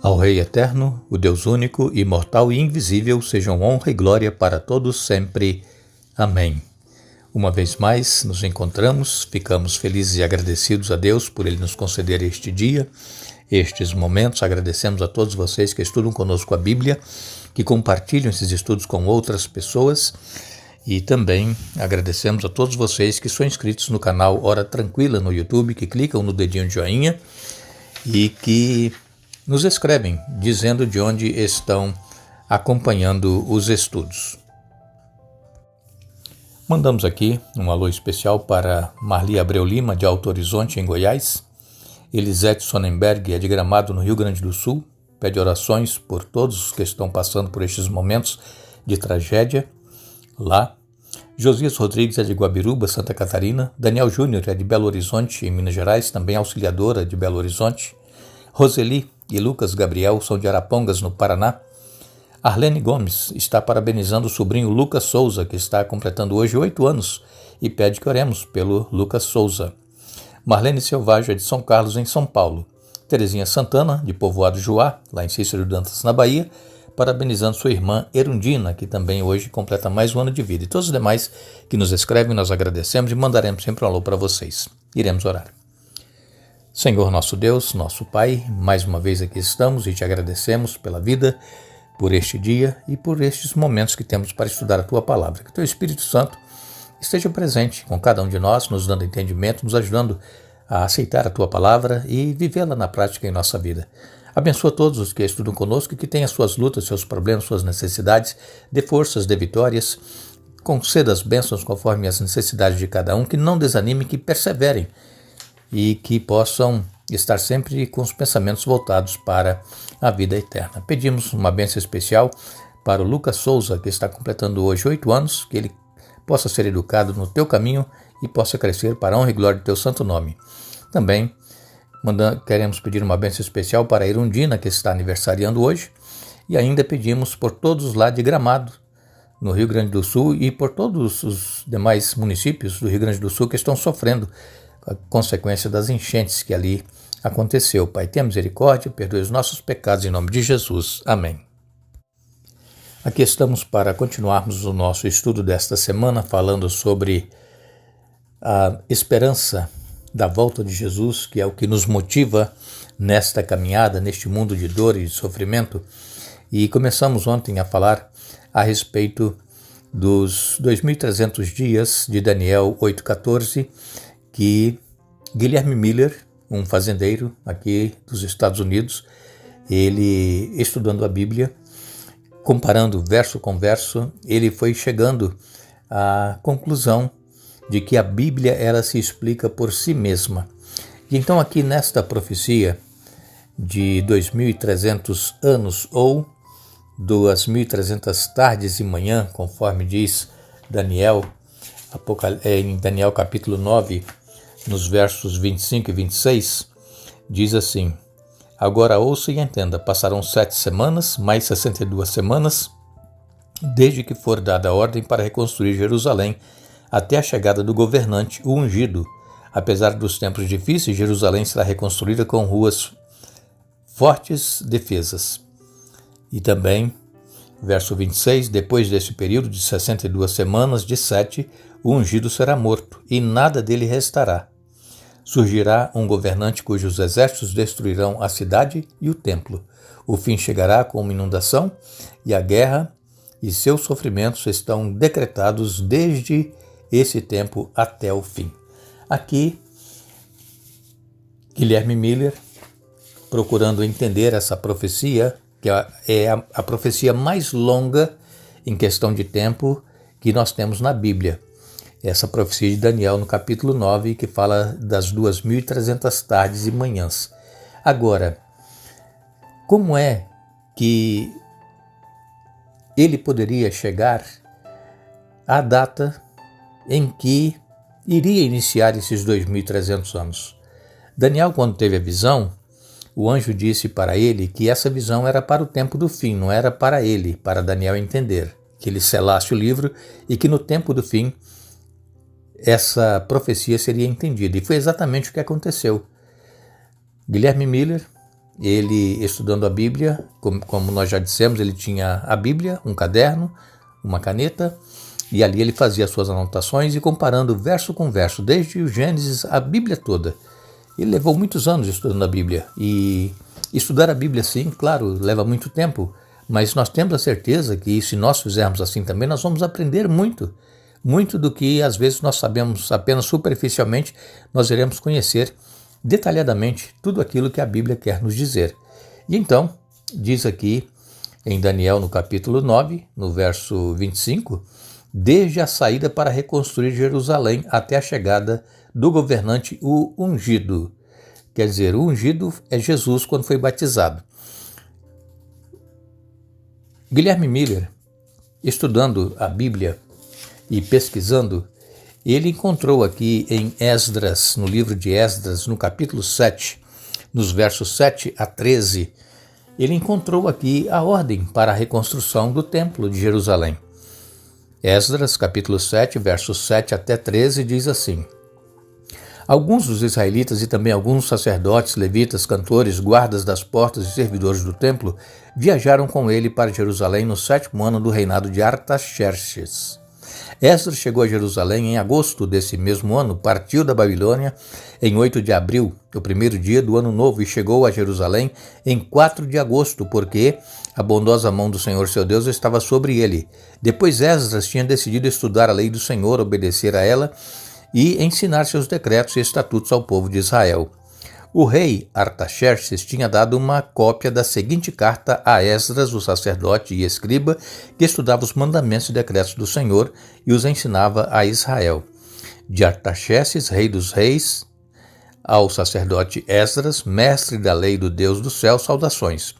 Ao Rei eterno, o Deus único, imortal e invisível, sejam honra e glória para todos sempre. Amém. Uma vez mais nos encontramos, ficamos felizes e agradecidos a Deus por Ele nos conceder este dia, estes momentos. Agradecemos a todos vocês que estudam conosco a Bíblia, que compartilham esses estudos com outras pessoas, e também agradecemos a todos vocês que são inscritos no canal Hora Tranquila no YouTube, que clicam no dedinho de joinha e que nos escrevem dizendo de onde estão acompanhando os estudos. Mandamos aqui um alô especial para Marli Abreu Lima, de Alto Horizonte, em Goiás. Elisete Sonnenberg é de Gramado, no Rio Grande do Sul. Pede orações por todos os que estão passando por estes momentos de tragédia lá. Josias Rodrigues é de Guabiruba, Santa Catarina. Daniel Júnior é de Belo Horizonte, em Minas Gerais, também auxiliadora de Belo Horizonte. Roseli e Lucas Gabriel são de Arapongas, no Paraná. Arlene Gomes está parabenizando o sobrinho Lucas Souza, que está completando hoje 8 anos, e pede que oremos pelo Lucas Souza. Marlene Selvagem é de São Carlos, em São Paulo. Terezinha Santana, de Povoado Juá, lá em Cícero Dantas, na Bahia, parabenizando sua irmã Erundina, que também hoje completa mais um ano de vida. E todos os demais que nos escrevem, nós agradecemos e mandaremos sempre um alô para vocês. Iremos orar. Senhor nosso Deus, nosso Pai, mais uma vez aqui estamos e te agradecemos pela vida, por este dia e por estes momentos que temos para estudar a Tua Palavra. Que Teu Espírito Santo esteja presente com cada um de nós, nos dando entendimento, nos ajudando a aceitar a Tua Palavra e vivê-la na prática em nossa vida. Abençoa todos os que estudam conosco e que têm as suas lutas, seus problemas, suas necessidades, dê forças, dê vitórias, conceda as bênçãos conforme as necessidades de cada um, que não desanimem, que perseverem e que possam estar sempre com os pensamentos voltados para a vida eterna. Pedimos uma bênção especial para o Lucas Souza, que está completando hoje 8 anos, que ele possa ser educado no teu caminho e possa crescer para a honra e glória do teu santo nome. Também queremos pedir uma bênção especial para a Erundina, que está aniversariando hoje, e ainda pedimos por todos lá de Gramado, no Rio Grande do Sul, e por todos os demais municípios do Rio Grande do Sul que estão sofrendo a consequência das enchentes que ali aconteceu. Pai, tenha misericórdia, perdoe os nossos pecados em nome de Jesus. Amém. Aqui estamos para continuarmos o nosso estudo desta semana, falando sobre a esperança da volta de Jesus, que é o que nos motiva nesta caminhada, neste mundo de dor e de sofrimento. E começamos ontem a falar a respeito dos 2.300 dias de Daniel 8,14, que Guilherme Miller, um fazendeiro aqui dos Estados Unidos, ele, estudando a Bíblia, comparando verso com verso, ele foi chegando à conclusão de que a Bíblia ela se explica por si mesma. E então aqui nesta profecia de 2.300 anos ou 2.300 tardes e manhã, conforme diz Daniel, em Daniel capítulo 9, nos versos 25 e 26, diz assim: Agora ouça e entenda, passarão 7 semanas, mais 62 semanas, desde que for dada a ordem para reconstruir Jerusalém, até a chegada do governante, o ungido. Apesar dos tempos difíceis, Jerusalém será reconstruída com ruas fortes defesas. E também, verso 26, depois desse período de 62 semanas, de 7, o ungido será morto, e nada dele restará. Surgirá um governante cujos exércitos destruirão a cidade e o templo. O fim chegará com uma inundação, e a guerra e seus sofrimentos estão decretados desde esse tempo até o fim. Aqui, Guilherme Miller, procurando entender essa profecia, que é a profecia mais longa em questão de tempo que nós temos na Bíblia. Essa profecia de Daniel no capítulo 9, que fala das 2.300 tardes e manhãs. Agora, como é que ele poderia chegar à data em que iria iniciar esses 2.300 anos? Daniel, quando teve a visão, o anjo disse para ele que essa visão era para o tempo do fim, não era para ele, para Daniel entender, que ele selasse o livro e que no tempo do fim essa profecia seria entendida. E foi exatamente o que aconteceu. Guilherme Miller ele estudando a Bíblia, como nós já dissemos, ele tinha a Bíblia, um caderno, uma caneta, e ali ele fazia as suas anotações e comparando verso com verso, desde o Gênesis, a Bíblia toda. Ele levou muitos anos estudando a Bíblia, e estudar a Bíblia, sim, claro, leva muito tempo, mas nós temos a certeza que se nós fizermos assim também, nós vamos aprender muito. Muito do que às vezes nós sabemos apenas superficialmente, nós iremos conhecer detalhadamente tudo aquilo que a Bíblia quer nos dizer. E então, diz aqui em Daniel no capítulo 9, no verso 25, desde a saída para reconstruir Jerusalém até a chegada do governante, o ungido. Quer dizer, o ungido é Jesus quando foi batizado. Guilherme Miller, estudando a Bíblia e pesquisando, ele encontrou aqui em Esdras, no livro de Esdras, no capítulo 7, nos versos 7 a 13, ele encontrou aqui a ordem para a reconstrução do templo de Jerusalém. Esdras, capítulo 7, versos 7 até 13, diz assim: alguns dos israelitas e também alguns sacerdotes, levitas, cantores, guardas das portas e servidores do templo viajaram com ele para Jerusalém no 7º ano do reinado de Artaxerxes. Esdras chegou a Jerusalém em agosto desse mesmo ano, partiu da Babilônia em 8 de abril, o primeiro dia do ano novo, e chegou a Jerusalém em 4 de agosto, porque a bondosa mão do Senhor seu Deus estava sobre ele. Depois Esdras tinha decidido estudar a lei do Senhor, obedecer a ela e ensinar seus decretos e estatutos ao povo de Israel. O rei Artaxerxes tinha dado uma cópia da seguinte carta a Esdras, o sacerdote e escriba, que estudava os mandamentos e decretos do Senhor e os ensinava a Israel. De Artaxerxes, rei dos reis, ao sacerdote Esdras, mestre da lei do Deus do céu, saudações.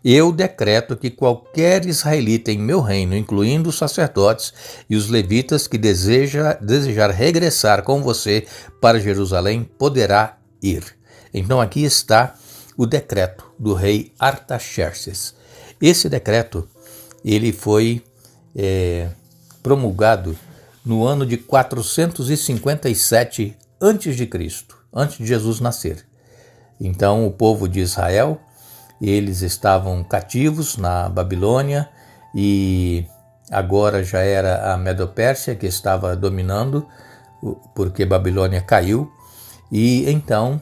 Eu decreto que qualquer israelita em meu reino, incluindo os sacerdotes e os levitas que desejar regressar com você para Jerusalém, poderá ir. Então aqui está o decreto do rei Artaxerxes. Esse decreto ele foi promulgado no ano de 457 a.C., antes de Jesus nascer. Então o povo de Israel, eles estavam cativos na Babilônia e agora já era a Medo-Pérsia que estava dominando, porque Babilônia caiu, e então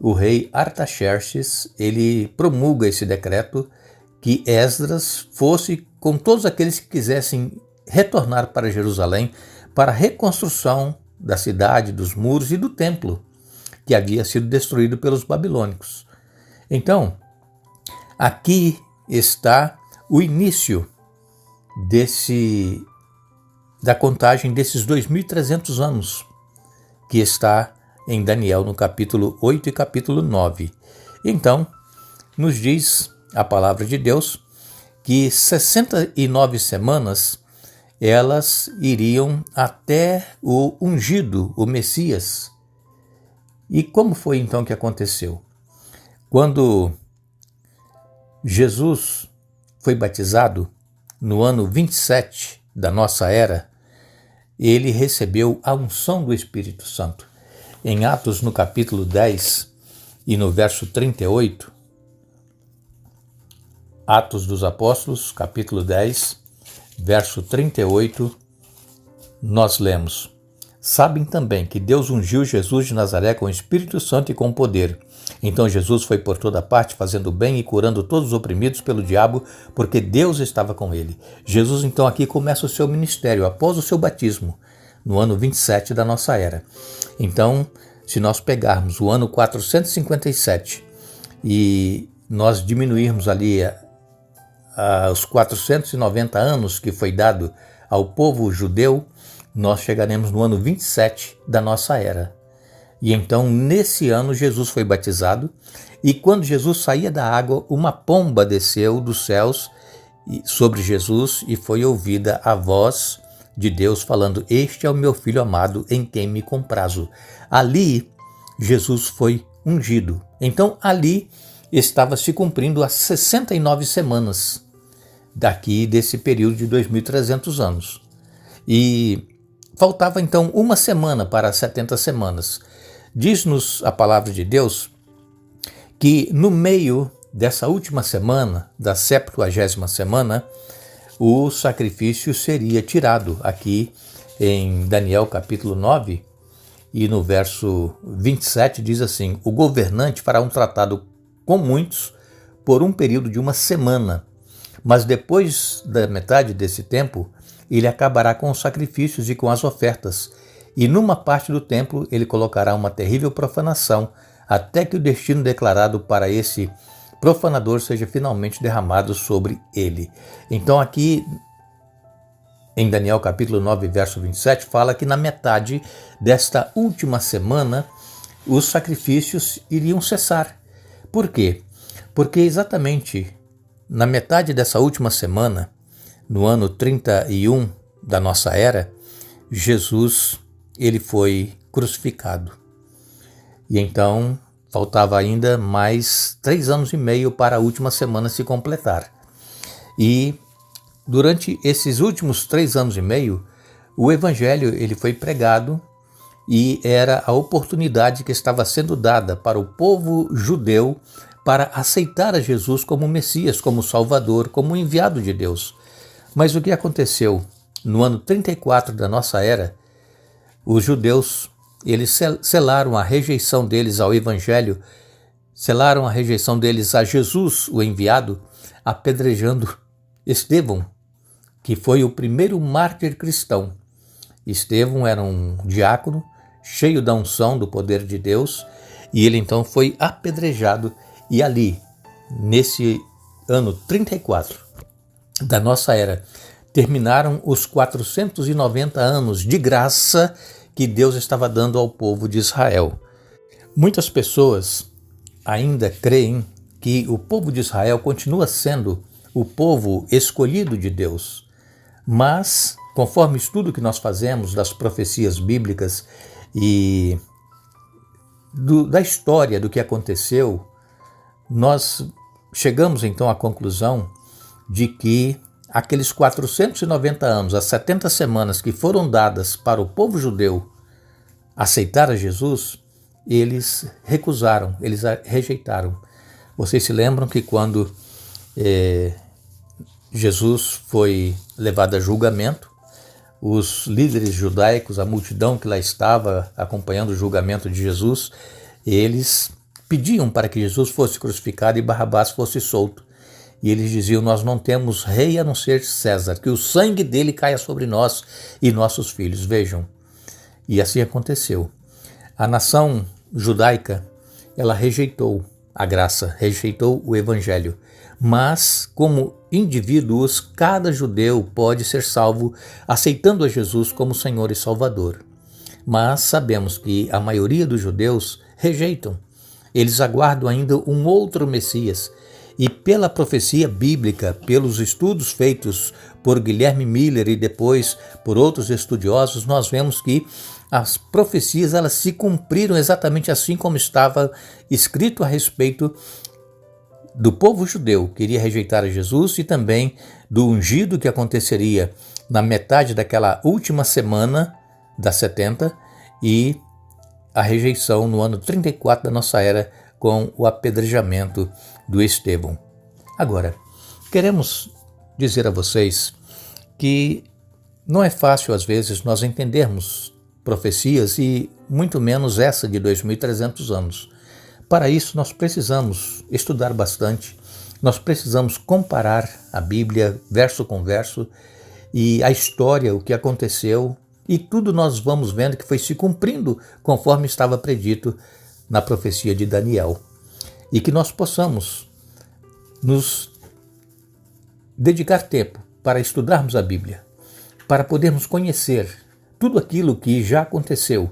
o rei Artaxerxes, ele promulga esse decreto que Esdras fosse com todos aqueles que quisessem retornar para Jerusalém para a reconstrução da cidade, dos muros e do templo que havia sido destruído pelos babilônicos. Então, aqui está o início da contagem desses 2.300 anos que está em Daniel, no capítulo 8 e capítulo 9. Então, nos diz a palavra de Deus que 69 semanas elas iriam até o ungido, o Messias. E como foi então que aconteceu? Quando Jesus foi batizado, no ano 27 da nossa era, ele recebeu a unção do Espírito Santo. Em Atos, no capítulo 10 e no verso 38, Atos dos Apóstolos, capítulo 10, verso 38, nós lemos: sabem também que Deus ungiu Jesus de Nazaré com o Espírito Santo e com poder. Então Jesus foi por toda parte fazendo bem e curando todos os oprimidos pelo diabo, porque Deus estava com ele. Jesus então aqui começa o seu ministério após o seu batismo, no ano 27 da nossa era. Então, se nós pegarmos o ano 457 e nós diminuirmos ali os 490 anos que foi dado ao povo judeu, nós chegaremos no ano 27 da nossa era. E então, nesse ano, Jesus foi batizado, e quando Jesus saía da água, uma pomba desceu dos céus sobre Jesus e foi ouvida a voz de Deus falando: este é o meu filho amado, em quem me comprazo. Ali, Jesus foi ungido. Então, ali estava se cumprindo as 69 semanas desse período de 2.300 anos. E faltava então uma semana para as 70 semanas. Diz-nos a palavra de Deus que no meio dessa última semana, da 70ª semana, o sacrifício seria tirado. Aqui em Daniel capítulo 9 e no verso 27 diz assim: o governante fará um tratado com muitos por um período de uma semana, mas depois da metade desse tempo, ele acabará com os sacrifícios e com as ofertas, e numa parte do templo ele colocará uma terrível profanação, até que o destino declarado para esse profanador seja finalmente derramado sobre ele. Então aqui em Daniel capítulo 9, verso 27, fala que na metade desta última semana os sacrifícios iriam cessar. Por quê? Porque exatamente na metade dessa última semana, no ano 31 da nossa era, Jesus ele foi crucificado. E então faltava ainda mais 3 anos e meio para a última semana se completar. E durante esses últimos 3 anos e meio, o Evangelho ele foi pregado e era a oportunidade que estava sendo dada para o povo judeu para aceitar a Jesus como Messias, como Salvador, como enviado de Deus. Mas o que aconteceu? No ano 34 da nossa era, os judeus eles selaram a rejeição deles ao Evangelho, selaram a rejeição deles a Jesus, o enviado, apedrejando Estevão, que foi o primeiro mártir cristão. Estevão era um diácono, cheio da unção do poder de Deus, e ele então foi apedrejado, e ali, nesse ano 34 da nossa era, terminaram os 490 anos de graça que Deus estava dando ao povo de Israel. Muitas pessoas ainda creem que o povo de Israel continua sendo o povo escolhido de Deus, mas, conforme o estudo que nós fazemos das profecias bíblicas e da história do que aconteceu, nós chegamos então à conclusão de que aqueles 490 anos, as 70 semanas que foram dadas para o povo judeu aceitar a Jesus, eles recusaram, eles rejeitaram. Vocês se lembram que quando Jesus foi levado a julgamento, os líderes judaicos, a multidão que lá estava acompanhando o julgamento de Jesus, eles pediam para que Jesus fosse crucificado e Barrabás fosse solto. E eles diziam: nós não temos rei a não ser César, que o sangue dele caia sobre nós e nossos filhos. Vejam, e assim aconteceu. A nação judaica, ela rejeitou a graça, rejeitou o evangelho. Mas, como indivíduos, cada judeu pode ser salvo aceitando a Jesus como Senhor e Salvador. Mas sabemos que a maioria dos judeus rejeitam. Eles aguardam ainda um outro Messias. E pela profecia bíblica, pelos estudos feitos por Guilherme Miller e depois por outros estudiosos, nós vemos que as profecias elas se cumpriram exatamente assim como estava escrito a respeito do povo judeu que iria rejeitar a Jesus e também do ungido que aconteceria na metade daquela última semana das 70 e a rejeição no ano 34 da nossa era com o apedrejamento do Estevão. Agora, queremos dizer a vocês que não é fácil às vezes nós entendermos profecias e muito menos essa de 2.300 anos. Para isso nós precisamos estudar bastante, nós precisamos comparar a Bíblia verso com verso e a história, o que aconteceu, e tudo nós vamos vendo que foi se cumprindo conforme estava predito na profecia de Daniel. E que nós possamos nos dedicar tempo para estudarmos a Bíblia, para podermos conhecer tudo aquilo que já aconteceu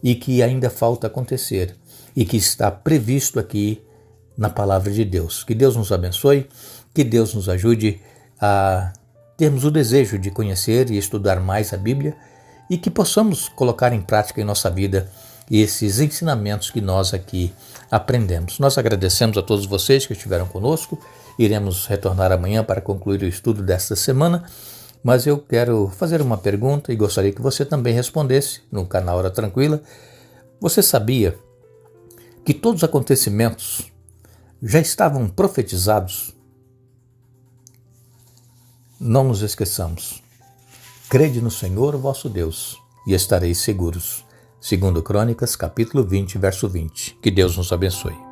e que ainda falta acontecer e que está previsto aqui na palavra de Deus. Que Deus nos abençoe, que Deus nos ajude a termos o desejo de conhecer e estudar mais a Bíblia e que possamos colocar em prática em nossa vida esses ensinamentos que nós aqui aprendemos. Nós agradecemos a todos vocês que estiveram conosco. Iremos retornar amanhã para concluir o estudo desta semana, mas eu quero fazer uma pergunta e gostaria que você também respondesse no canal Hora Tranquila. Você sabia que todos os acontecimentos já estavam profetizados. Não nos esqueçamos. Crede no Senhor vosso Deus e estareis seguros. 2 Crônicas, capítulo 20, verso 20. Que Deus nos abençoe.